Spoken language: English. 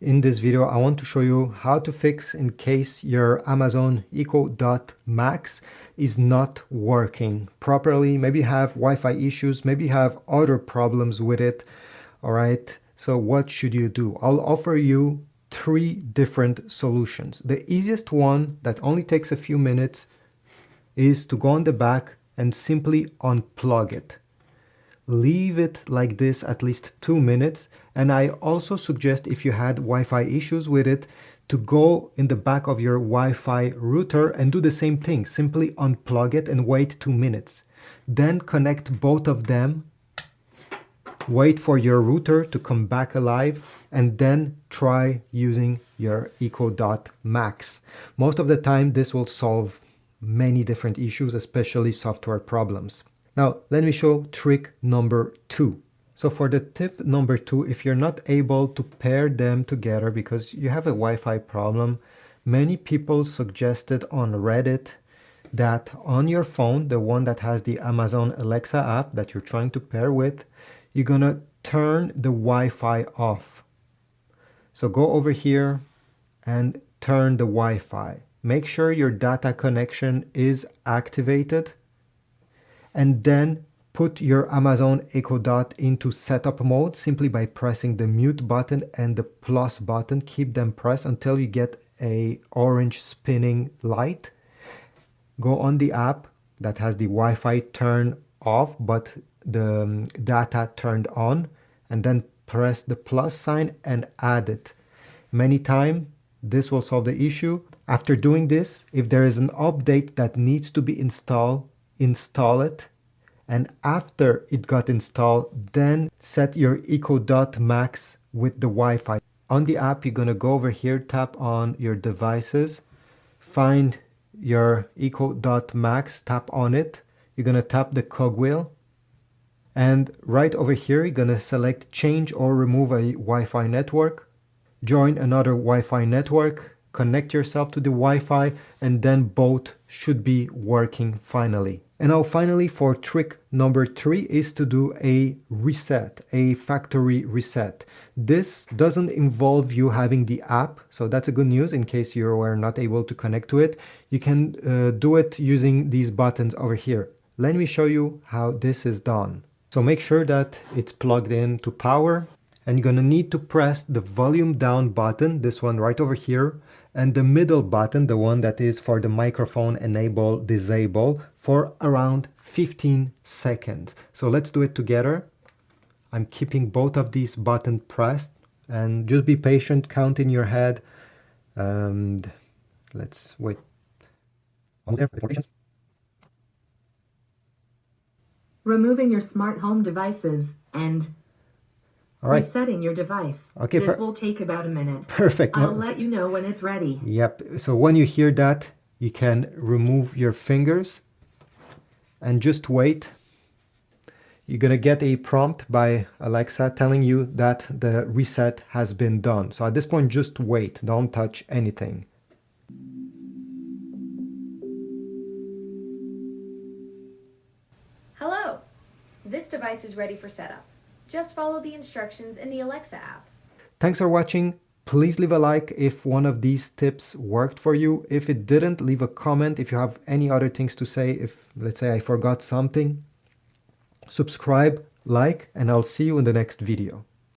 In this video, I want to show you how to fix in case your Amazon Echo Dot Max is not working properly. Maybe you have Wi-Fi issues, maybe you have other problems with it. All right, so what should you do? I'll offer you 3 different solutions. The easiest one that only takes a few minutes is to go on the back and simply unplug it. Leave it like this at least 2 minutes, and I also suggest, if you had Wi-Fi issues with it, to go in the back of your Wi-Fi router and do the same thing. Simply unplug it and wait 2 minutes. Then connect both of them, wait for your router to come back alive, and then try using your Echo Dot Max. Most of the time this will solve many different issues, especially software problems. Now, let me show trick number 2. So for the tip number 2, if you're not able to pair them together because you have a Wi-Fi problem, many people suggested on Reddit that on your phone, the one that has the Amazon Alexa app that you're trying to pair with, you're gonna turn the Wi-Fi off. So go over here and turn the Wi-Fi. Make sure your data connection is activated, and then put your Amazon Echo Dot into setup mode simply by pressing the mute button and the plus button. Keep them pressed until you get a orange spinning light. Go on the app that has the Wi-Fi turned off but the data turned on, and then press the plus sign and add it. Many times this will solve the issue. After doing this, if there is an update that needs to be installed, install it, and after it got installed, then set your Echo Dot Max with the Wi-Fi. On the app, you're gonna go over here, tap on your devices, find your Echo Dot Max, tap on it. You're gonna tap the cogwheel, and right over here, you're gonna select change or remove a Wi-Fi network, join another Wi-Fi network, connect yourself to the Wi-Fi, and then both should be working finally. And now finally, for trick number 3 is to do a reset, a factory reset. This doesn't involve you having the app, so that's a good news in case you were not able to connect to it. You can do it using these buttons over here. Let me show you how this is done. So make sure that it's plugged in to power, and you're gonna need to press the volume down button, this one right over here, and the middle button, the one that is for the microphone enable disable, for around 15 seconds. So let's do it together. I'm keeping both of these buttons pressed, and just be patient, count in your head, and let's wait. Almost there, for patience. Removing your smart home devices and resetting your device. Okay, this will take about a minute. Perfect. I'll let you know when it's ready. Yep. So when you hear that, you can remove your fingers and just wait. You're gonna get a prompt by Alexa telling you that the reset has been done. So at this point, just wait. Don't touch anything. Hello. This device is ready for setup. Just follow the instructions in the Alexa app. Thanks for watching. Please leave a like if one of these tips worked for you. If it didn't, leave a comment. If you have any other things to say, if let's say I forgot something, subscribe, like, and I'll see you in the next video.